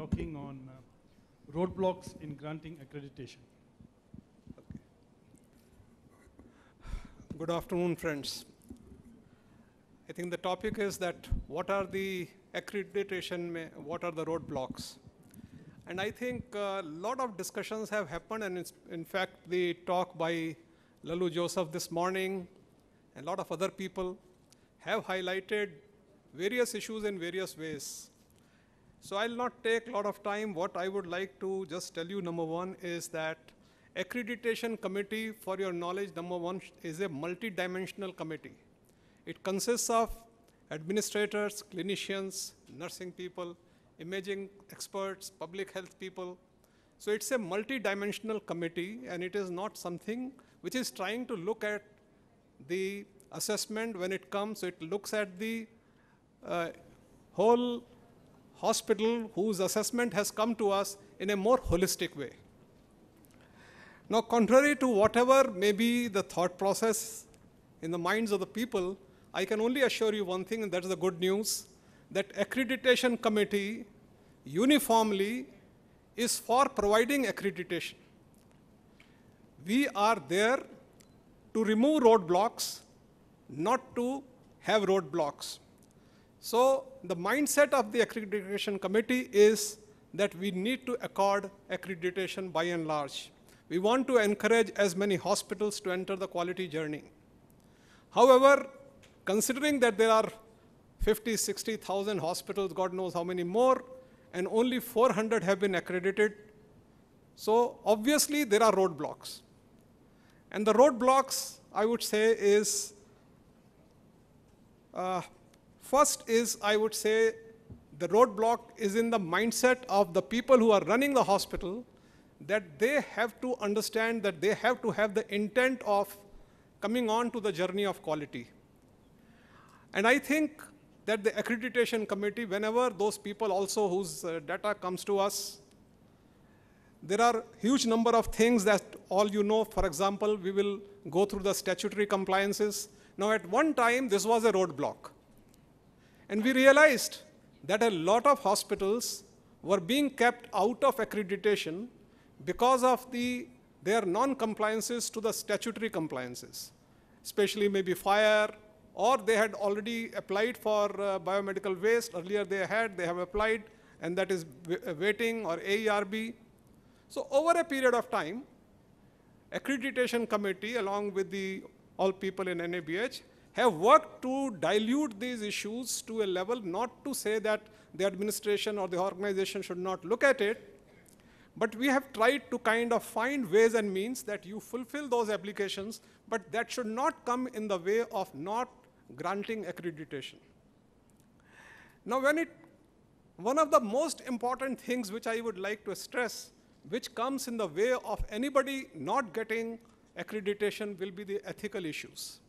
talking on roadblocks in granting accreditation. Okay. Good afternoon, friends. I think the topic is that what are the accreditation, what are the roadblocks? And I think a lot of discussions have happened, and in fact, the talk by Lalu Joseph this morning, and a lot of other people have highlighted various issues in various ways. So I'll not take a lot of time. What I would like to just tell you, number one, is that accreditation committee, for your knowledge, number one, is a multi-dimensional committee. It consists of administrators, clinicians, nursing people, imaging experts, public health people. So it's a multi-dimensional committee, and it is not something which is trying to look at the assessment when it comes. So it looks at the whole hospital whose assessment has come to us in a more holistic way. Now, contrary to whatever may be the thought process in the minds of the people, I can only assure you one thing, and that is the good news, that accreditation committee uniformly is for providing accreditation. We are there to remove roadblocks, not to have roadblocks. So the mindset of the accreditation committee is that we need to accord accreditation by and large. We want to encourage as many hospitals to enter the quality journey. However, considering that there are 50, 60,000 hospitals, God knows how many more, and only 400 have been accredited, so obviously there are roadblocks. And the roadblocks, I would say, is, first is, I would say, the roadblock is in the mindset of the people who are running the hospital, that they have to understand that they have to have the intent of coming on to the journey of quality. And I think that the accreditation committee, whenever those people also whose data comes to us, there are huge number of things that all you know. For example, we will go through the statutory compliances. Now, at one time, this was a roadblock. And we realized that a lot of hospitals were being kept out of accreditation because of their non-compliances to the statutory compliances, especially maybe fire, or they had already applied for biomedical waste. Earlier they have applied, and that is waiting, or AERB. So over a period of time, accreditation committee, along with all people in NABH, have worked to dilute these issues to a level, not to say that the administration or the organization should not look at it, but we have tried to kind of find ways and means that you fulfill those applications, but that should not come in the way of not granting accreditation. Now, one of the most important things which I would like to stress, which comes in the way of anybody not getting accreditation, will be the ethical issues.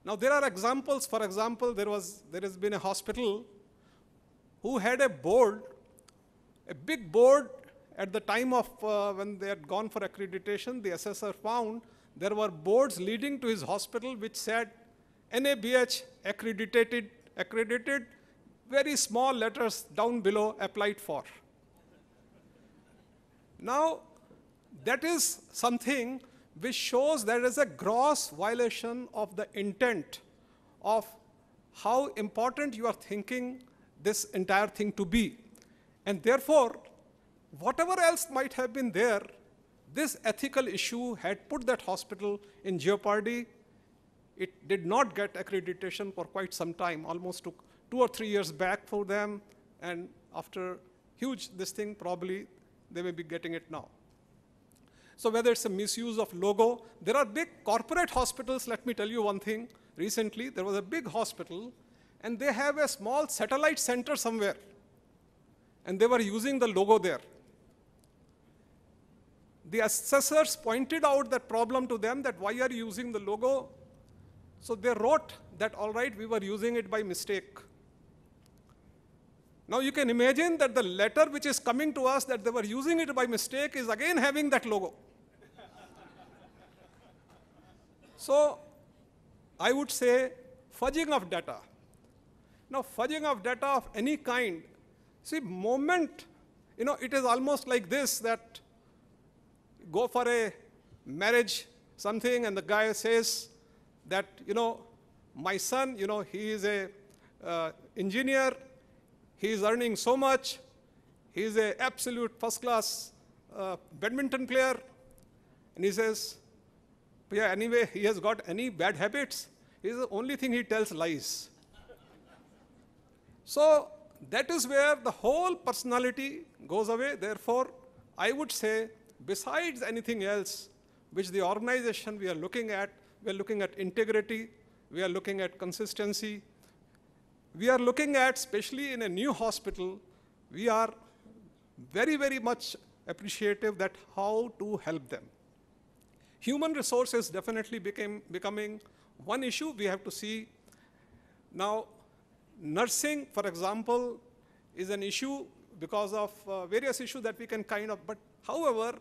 Now, there are examples. For example, there has been a hospital who had a board, a big board. At the time of when they had gone for accreditation, the assessor found there were boards leading to his hospital which said NABH accredited, very small letters down below, applied for. Now, that is something which shows there is a gross violation of the intent of how important you are thinking this entire thing to be. And therefore, whatever else might have been there, this ethical issue had put that hospital in jeopardy. It did not get accreditation for quite some time, almost took 2 or 3 years back for them, and after huge this thing, probably they may be getting it now. So whether it's a misuse of logo, there are big corporate hospitals. Let me tell you one thing. Recently, there was a big hospital, and they have a small satellite center somewhere, and they were using the logo there. The assessors pointed out that problem to them, that why are you using the logo? So they wrote that, all right, we were using it by mistake. Now you can imagine that the letter which is coming to us that they were using it by mistake is again having that logo. So I would say fudging of data. Now fudging of data of any kind, see, moment You know, it is almost like this, that go for a marriage, something, and the guy says that, you know, my son, you know, he is a engineer, he is earning so much, he is a absolute first-class badminton player, and he says, yeah, anyway, he has got any bad habits? He is the only thing he tells lies. So that is where the whole personality goes away. Therefore, I would say, besides anything else which the organization we are looking at integrity, we are looking at consistency, we are looking at, especially in a new hospital, we are very, very much appreciative that how to help them. Human resources definitely becoming one issue we have to see. Now, nursing, for example, is an issue because of various issues that we can but however,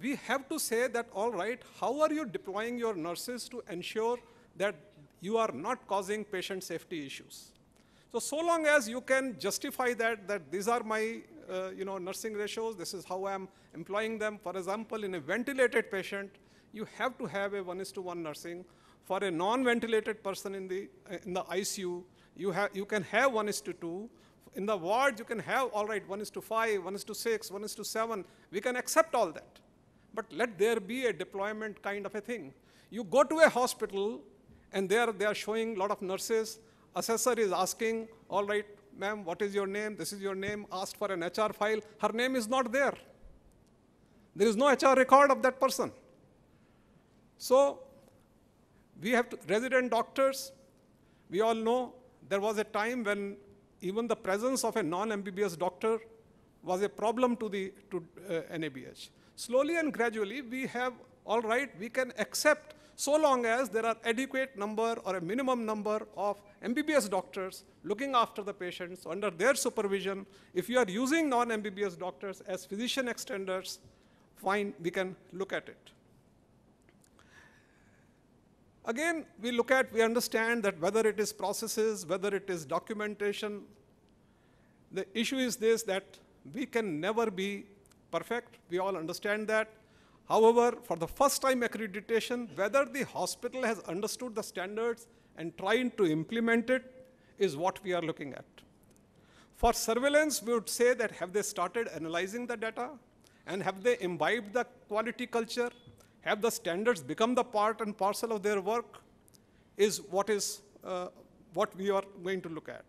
we have to say that, all right, how are you deploying your nurses to ensure that you are not causing patient safety issues? So long as you can justify that these are my nursing ratios, this is how I am employing them. For example, in a ventilated patient, you have to have a 1:1 nursing. For a non-ventilated person in the ICU, you can have 1:2. In the ward, you can have, all right, 1:5, 1:6, 1:7. We can accept all that. But let there be a deployment kind of a thing. You go to a hospital, and there they are showing a lot of nurses. Assessor is asking, all right, ma'am, what is your name? This is your name. Asked for an HR file. Her name is not there. There is no HR record of that person. So we have resident doctors. We all know there was a time when even the presence of a non-MBBS doctor was a problem to NABH. Slowly and gradually, we have, all right, we can accept so long as there are adequate number or a minimum number of MBBS doctors looking after the patients under their supervision. If you are using non-MBBS doctors as physician extenders, fine, we can look at it. Again, we understand that whether it is processes, whether it is documentation, the issue is this, that we can never be perfect. We all understand that. However, for the first time accreditation, whether the hospital has understood the standards and trying to implement it is what we are looking at. For surveillance, we would say that have they started analyzing the data, and have they imbibed the quality culture? Have the standards become the part and parcel of their work? Is what we are going to look at.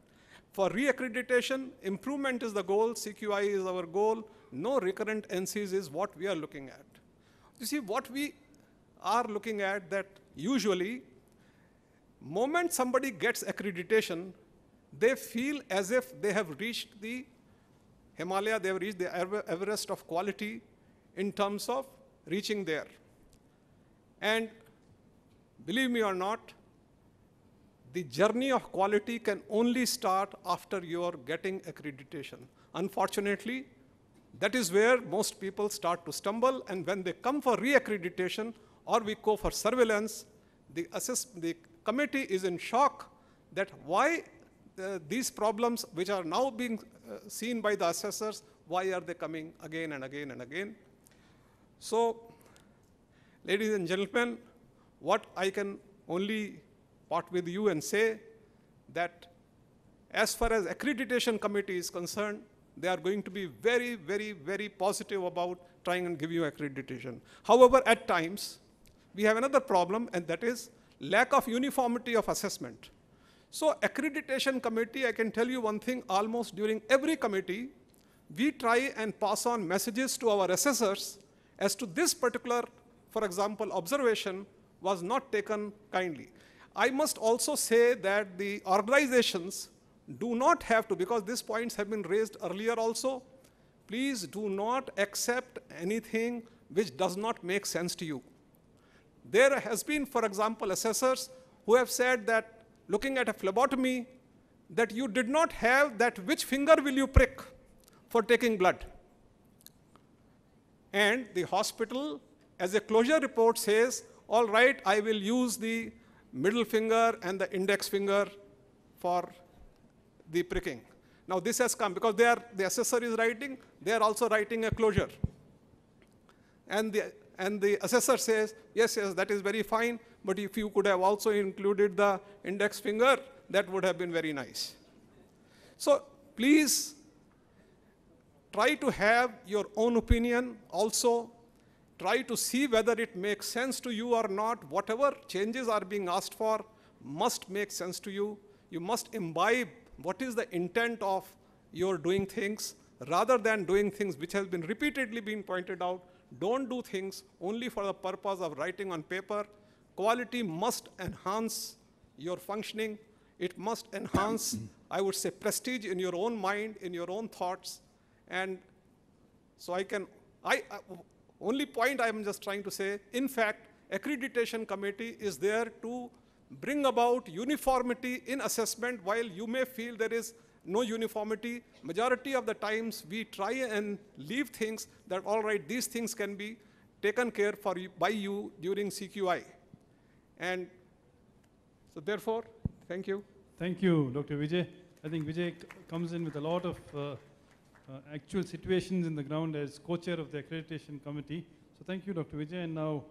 For re-accreditation, improvement is the goal, CQI is our goal, no recurrent NCs is what we are looking at. You see, what we are looking at, that usually, moment somebody gets accreditation, they feel as if they have reached the Himalaya, they have reached the Everest of quality in terms of reaching there. And believe me or not, the journey of quality can only start after you are getting accreditation. Unfortunately, that is where most people start to stumble, and when they come for re-accreditation or we go for surveillance, the committee is in shock that why these problems which are now being seen by the assessors, why are they coming again and again and again? So, ladies and gentlemen, what I can only part with you and say that as far as accreditation committee is concerned, they are going to be very, very, very positive about trying and give you accreditation. However, at times, we have another problem, and that is lack of uniformity of assessment. So accreditation committee, I can tell you one thing, almost during every committee, we try and pass on messages to our assessors as to this particular, for example, observation was not taken kindly. I must also say that the organizations do not have to, because these points have been raised earlier also, please do not accept anything which does not make sense to you. There has been, for example, assessors who have said that looking at a phlebotomy, that you did not have that which finger will you prick for taking blood. And the hospital, as a closure report says, all right, I will use the middle finger and the index finger for the pricking. Now this has come because the assessor is writing, they are also writing a closure. And the assessor says, yes, that is very fine, but if you could have also included the index finger, that would have been very nice. So please try to have your own opinion also. Try to see whether it makes sense to you or not. Whatever changes are being asked for must make sense to you. You must imbibe what is the intent of your doing things, rather than doing things which has been repeatedly been pointed out. Don't do things only for the purpose of writing on paper. Quality must enhance your functioning. It must enhance, I would say, prestige in your own mind, in your own thoughts. And so only point I'm just trying to say, in fact, accreditation committee is there to bring about uniformity in assessment. While you may feel there is no uniformity, majority of the times we try and leave things that, all right, these things can be taken care for you, by you during CQI. And so therefore, thank you. Thank you, Dr. Vijay. I think Vijay comes in with a lot of actual situations in the ground as co-chair of the accreditation committee. So thank you, Dr. Vijay. And now